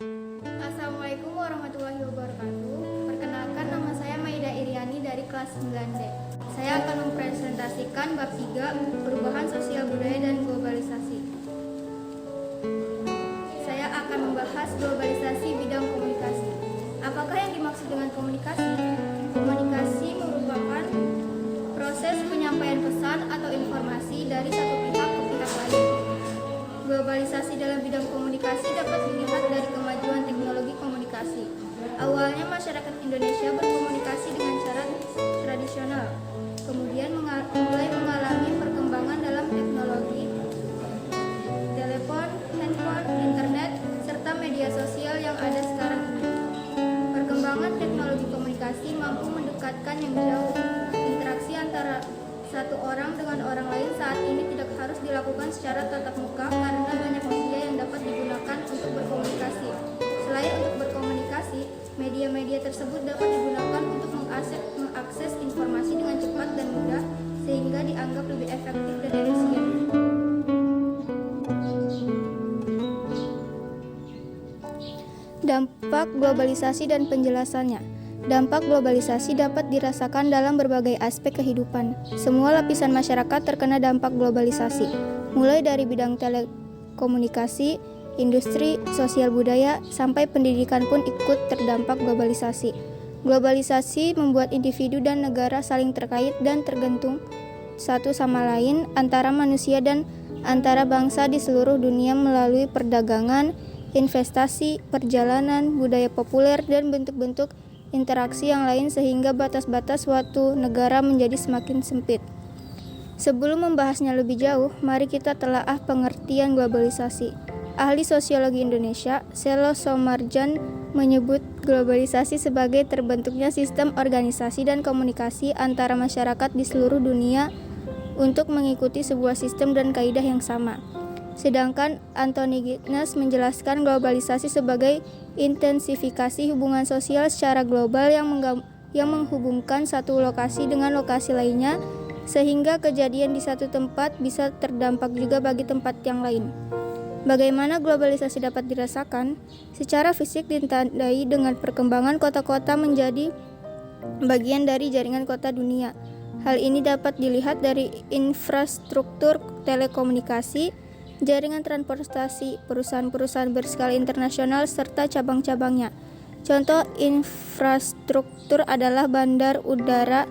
Assalamualaikum warahmatullahi wabarakatuh. Perkenalkan, nama saya Maida Iriani dari kelas 9D. Saya akan mempresentasikan bab 3, perubahan sosial budaya dan globalisasi. Saya akan membahas globalisasi bidang komunikasi. Apakah yang dimaksud dengan komunikasi? Komunikasi merupakan proses penyampaian pesan atau informasi dari satu pihak ke pihak lain. Globalisasi dalam bidang komunikasi dapat dilihat dari kemajuan teknologi komunikasi. Awalnya masyarakat Indonesia berkomunikasi dengan cara tradisional, kemudian mulai mengalami perkembangan dalam teknologi, telepon, handphone, internet, serta media sosial yang ada sekarang ini. Perkembangan teknologi komunikasi mampu mendekatkan yang jauh. Interaksi antara satu orang dengan orang lain saat ini tidak harus dilakukan secara tatap muka karena banyak media yang dapat digunakan untuk berkomunikasi. Selain untuk berkomunikasi, media-media tersebut dapat digunakan untuk mengakses informasi dengan cepat dan mudah sehingga dianggap lebih efektif dan efisien. Dampak globalisasi dan penjelasannya. Dampak globalisasi dapat dirasakan dalam berbagai aspek kehidupan. Semua lapisan masyarakat terkena dampak globalisasi, mulai dari bidang telekomunikasi, industri, sosial budaya, sampai pendidikan pun ikut terdampak globalisasi. Globalisasi membuat individu dan negara saling terkait dan tergantung satu sama lain antara manusia dan antara bangsa di seluruh dunia melalui perdagangan, investasi, perjalanan, budaya populer, dan bentuk-bentuk interaksi yang lain sehingga batas-batas suatu negara menjadi semakin sempit. Sebelum membahasnya lebih jauh, mari kita telaah pengertian globalisasi. Ahli sosiologi Indonesia, Selo Somarjan, menyebut globalisasi sebagai terbentuknya sistem organisasi dan komunikasi antara masyarakat di seluruh dunia untuk mengikuti sebuah sistem dan kaidah yang sama. Sedangkan Anthony Giddens menjelaskan globalisasi sebagai intensifikasi hubungan sosial secara global yang menghubungkan satu lokasi dengan lokasi lainnya sehingga kejadian di satu tempat bisa terdampak juga bagi tempat yang lain. Bagaimana globalisasi dapat dirasakan? Secara fisik ditandai dengan perkembangan kota-kota menjadi bagian dari jaringan kota dunia. Hal ini dapat dilihat dari infrastruktur telekomunikasi, jaringan transportasi, perusahaan-perusahaan berskala internasional, serta cabang-cabangnya. Contoh infrastruktur adalah bandar udara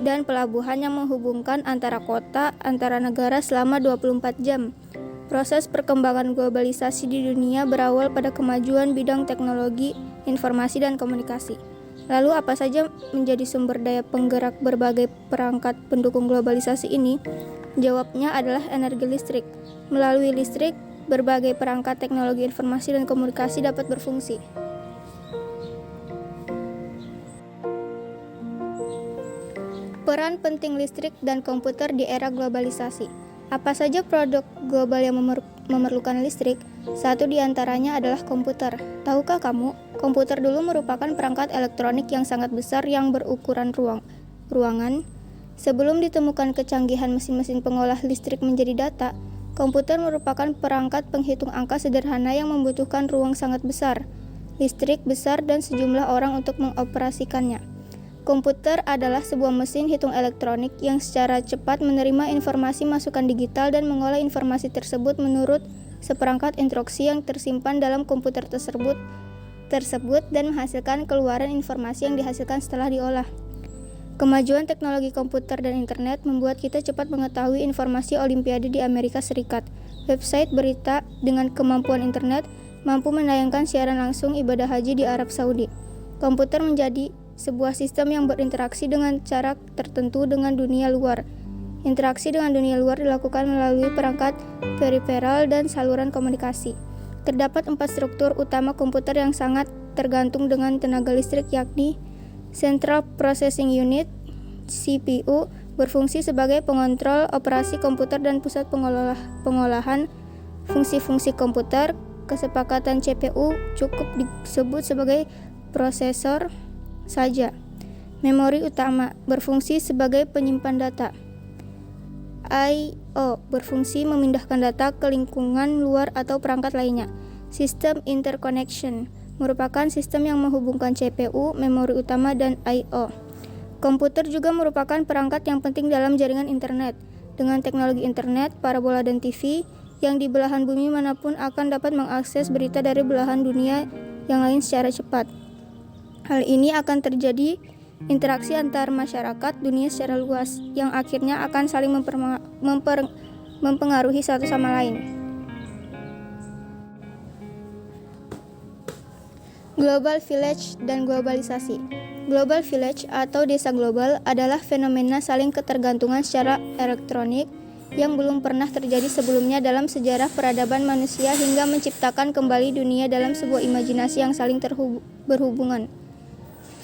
dan pelabuhan yang menghubungkan antara kota, antara negara selama 24 jam. Proses perkembangan globalisasi di dunia berawal pada kemajuan bidang teknologi, informasi, dan komunikasi. Lalu apa saja menjadi sumber daya penggerak berbagai perangkat pendukung globalisasi ini? Jawabnya adalah energi listrik. Melalui listrik, berbagai perangkat teknologi informasi dan komunikasi dapat berfungsi. Peran penting listrik dan komputer di era globalisasi. Apa saja produk global yang memerlukan listrik? Satu di antaranya adalah komputer. Tahukah kamu, komputer dulu merupakan perangkat elektronik yang sangat besar yang berukuran ruangan. Sebelum ditemukan kecanggihan mesin-mesin pengolah listrik menjadi data, komputer merupakan perangkat penghitung angka sederhana yang membutuhkan ruang sangat besar, listrik besar, dan sejumlah orang untuk mengoperasikannya. Komputer adalah sebuah mesin hitung elektronik yang secara cepat menerima informasi masukan digital dan mengolah informasi tersebut menurut seperangkat instruksi yang tersimpan dalam komputer tersebut dan menghasilkan keluaran informasi yang dihasilkan setelah diolah. Kemajuan teknologi komputer dan internet membuat kita cepat mengetahui informasi Olimpiade di Amerika Serikat. Website berita dengan kemampuan internet mampu menayangkan siaran langsung ibadah haji di Arab Saudi. Komputer menjadi sebuah sistem yang berinteraksi dengan cara tertentu dengan dunia luar. Interaksi dengan dunia luar dilakukan melalui perangkat periferal dan saluran komunikasi. Terdapat 4 struktur utama komputer yang sangat tergantung dengan tenaga listrik, yakni Central Processing Unit (CPU) berfungsi sebagai pengontrol operasi komputer dan pusat pengolahan fungsi-fungsi komputer. Kesepakatan CPU cukup disebut sebagai prosesor saja. Memori utama berfungsi sebagai penyimpan data. I/O berfungsi memindahkan data ke lingkungan luar atau perangkat lainnya. Sistem interconnection merupakan sistem yang menghubungkan CPU, memori utama, dan I/O. Komputer juga merupakan perangkat yang penting dalam jaringan internet. Dengan teknologi internet, parabola, dan TV, yang di belahan bumi manapun akan dapat mengakses berita dari belahan dunia yang lain secara cepat. Hal ini akan terjadi interaksi antar masyarakat dunia secara luas, yang akhirnya akan saling mempengaruhi satu sama lain. Global Village dan globalisasi. Global Village atau desa global adalah fenomena saling ketergantungan secara elektronik yang belum pernah terjadi sebelumnya dalam sejarah peradaban manusia hingga menciptakan kembali dunia dalam sebuah imajinasi yang saling berhubungan.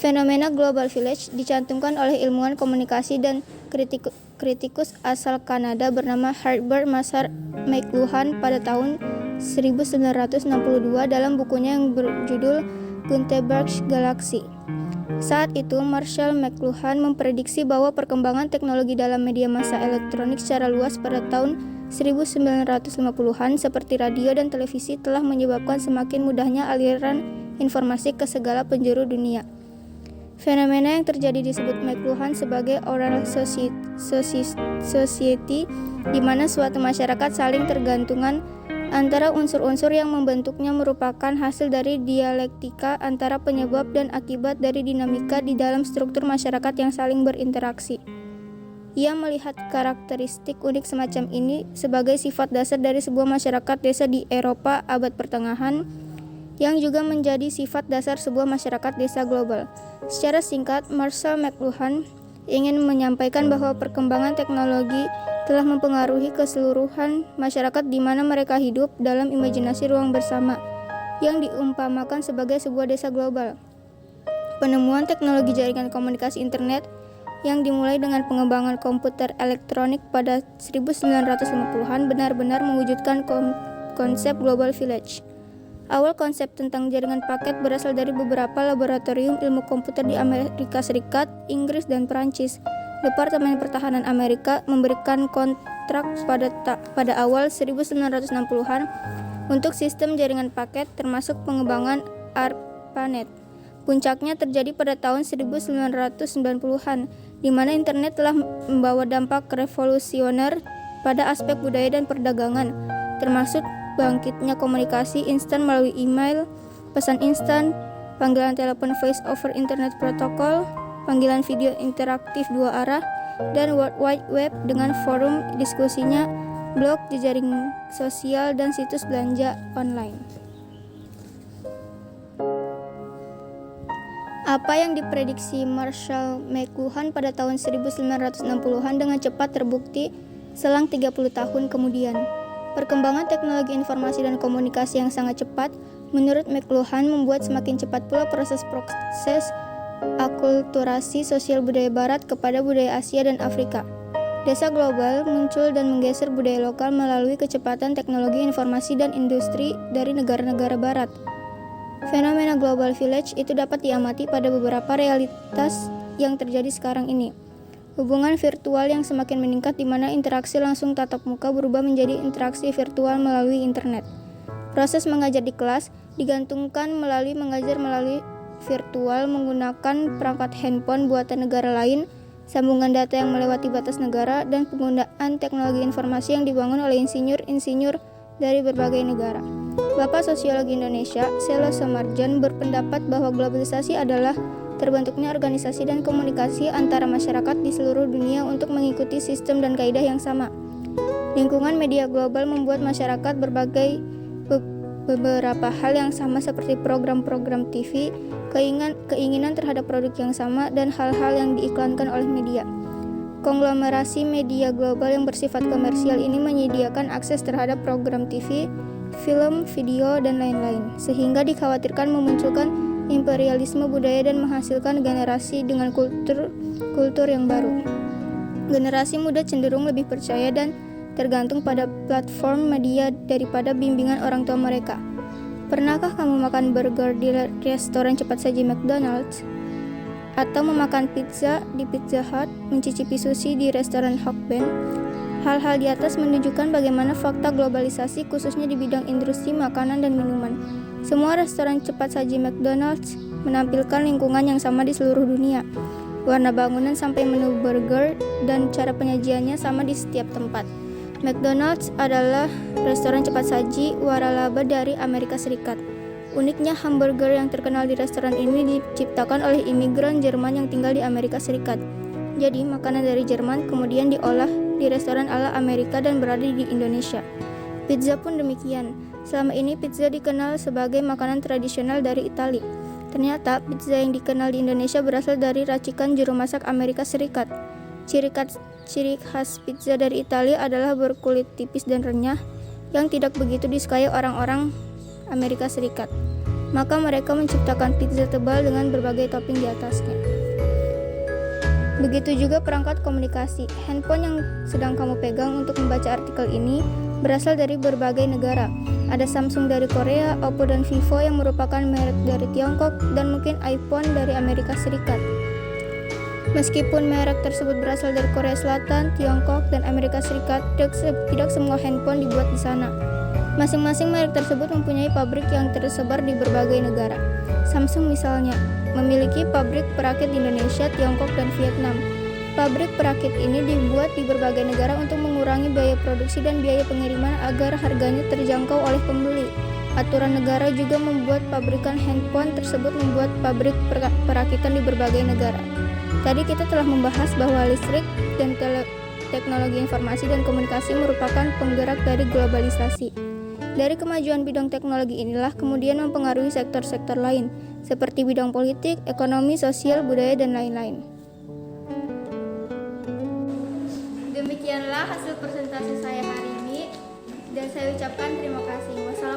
Fenomena Global Village dicantumkan oleh ilmuwan komunikasi dan kritikus asal Kanada bernama Herbert Marshall McLuhan pada tahun 1962 dalam bukunya yang berjudul Gutenberg's Galaxy. Saat itu, Marshall McLuhan memprediksi bahwa perkembangan teknologi dalam media massa elektronik secara luas pada tahun 1950-an seperti radio dan televisi telah menyebabkan semakin mudahnya aliran informasi ke segala penjuru dunia. Fenomena yang terjadi disebut McLuhan sebagai oral society, di mana suatu masyarakat saling tergantungan antara unsur-unsur yang membentuknya merupakan hasil dari dialektika antara penyebab dan akibat dari dinamika di dalam struktur masyarakat yang saling berinteraksi. Ia melihat karakteristik unik semacam ini sebagai sifat dasar dari sebuah masyarakat desa di Eropa abad pertengahan, yang juga menjadi sifat dasar sebuah masyarakat desa global. Secara singkat, Marshall McLuhan ingin menyampaikan bahwa perkembangan teknologi telah mempengaruhi keseluruhan masyarakat di mana mereka hidup dalam imajinasi ruang bersama, yang diumpamakan sebagai sebuah desa global. Penemuan teknologi jaringan komunikasi internet yang dimulai dengan pengembangan komputer elektronik pada 1950-an benar-benar mewujudkan konsep Global Village. Awal konsep tentang jaringan paket berasal dari beberapa laboratorium ilmu komputer di Amerika Serikat, Inggris, dan Perancis. Departemen Pertahanan Amerika memberikan kontrak pada awal 1960-an untuk sistem jaringan paket termasuk pengembangan ARPANET. Puncaknya terjadi pada tahun 1990-an, di mana internet telah membawa dampak revolusioner pada aspek budaya dan perdagangan, termasuk bangkitnya komunikasi instan melalui email, pesan instan, panggilan telepon voice over internet protocol, panggilan video interaktif dua arah, dan World Wide Web dengan forum diskusinya, blog, jejaring sosial, dan situs belanja online. Apa yang diprediksi Marshall McLuhan pada tahun 1960-an dengan cepat terbukti selang 30 tahun kemudian. Perkembangan teknologi informasi dan komunikasi yang sangat cepat, menurut McLuhan, membuat semakin cepat pula proses akulturasi sosial budaya Barat kepada budaya Asia dan Afrika. Desa global muncul dan menggeser budaya lokal melalui kecepatan teknologi informasi dan industri dari negara-negara Barat. Fenomena Global Village itu dapat diamati pada beberapa realitas yang terjadi sekarang ini. Hubungan virtual yang semakin meningkat di mana interaksi langsung tatap muka berubah menjadi interaksi virtual melalui internet. Proses mengajar di kelas digantungkan mengajar melalui virtual menggunakan perangkat handphone buatan negara lain, sambungan data yang melewati batas negara, dan penggunaan teknologi informasi yang dibangun oleh insinyur-insinyur dari berbagai negara. Bapak Sosiologi Indonesia, Selo Samarjan, berpendapat bahwa globalisasi adalah terbentuknya organisasi dan komunikasi antara masyarakat di seluruh dunia untuk mengikuti sistem dan kaidah yang sama. Lingkungan media global membuat masyarakat beberapa hal yang sama seperti program-program TV, keinginan terhadap produk yang sama, dan hal-hal yang diiklankan oleh media. Konglomerasi media global yang bersifat komersial ini menyediakan akses terhadap program TV, film, video, dan lain-lain, sehingga dikhawatirkan memunculkan imperialisme budaya dan menghasilkan generasi dengan kultur yang baru. Generasi muda cenderung lebih percaya dan tergantung pada platform media daripada bimbingan orang tua mereka. Pernahkah kamu makan burger di restoran cepat saji McDonald's? Atau memakan pizza di Pizza Hut, mencicipi sushi di restoran Hokben? Hal-hal di atas menunjukkan bagaimana fakta globalisasi khususnya di bidang industri makanan dan minuman. Semua restoran cepat saji McDonald's menampilkan lingkungan yang sama di seluruh dunia. Warna bangunan sampai menu burger dan cara penyajiannya sama di setiap tempat. McDonald's adalah restoran cepat saji waralaba dari Amerika Serikat. Uniknya hamburger yang terkenal di restoran ini diciptakan oleh imigran Jerman yang tinggal di Amerika Serikat. Jadi, makanan dari Jerman kemudian diolah di restoran ala Amerika dan berada di Indonesia. Pizza pun demikian. Selama ini pizza dikenal sebagai makanan tradisional dari Italia. Ternyata pizza yang dikenal di Indonesia berasal dari racikan juru masak Amerika Serikat. Ciri khas pizza dari Italia adalah berkulit tipis dan renyah yang tidak begitu disukai orang-orang Amerika Serikat. Maka mereka menciptakan pizza tebal dengan berbagai topping di atasnya. Begitu juga perangkat komunikasi. Handphone yang sedang kamu pegang untuk membaca artikel ini berasal dari berbagai negara. Ada Samsung dari Korea, Oppo dan Vivo yang merupakan merek dari Tiongkok, dan mungkin iPhone dari Amerika Serikat. Meskipun merek tersebut berasal dari Korea Selatan, Tiongkok, dan Amerika Serikat, tidak semua handphone dibuat di sana. Masing-masing merek tersebut mempunyai pabrik yang tersebar di berbagai negara. Samsung misalnya memiliki pabrik perakit di Indonesia, Tiongkok, dan Vietnam. Pabrik perakit ini dibuat di berbagai negara untuk mengurangi biaya produksi dan biaya pengiriman agar harganya terjangkau oleh pembeli. Aturan negara juga membuat pabrikan handphone tersebut membuat pabrik perakitan di berbagai negara. Tadi kita telah membahas bahwa listrik dan teknologi informasi dan komunikasi merupakan penggerak dari globalisasi. Dari kemajuan bidang teknologi inilah kemudian mempengaruhi sektor-sektor lain, seperti bidang politik, ekonomi, sosial, budaya, dan lain-lain. Demikianlah hasil presentasi saya hari ini, dan saya ucapkan terima kasih. Wassalamualaikum.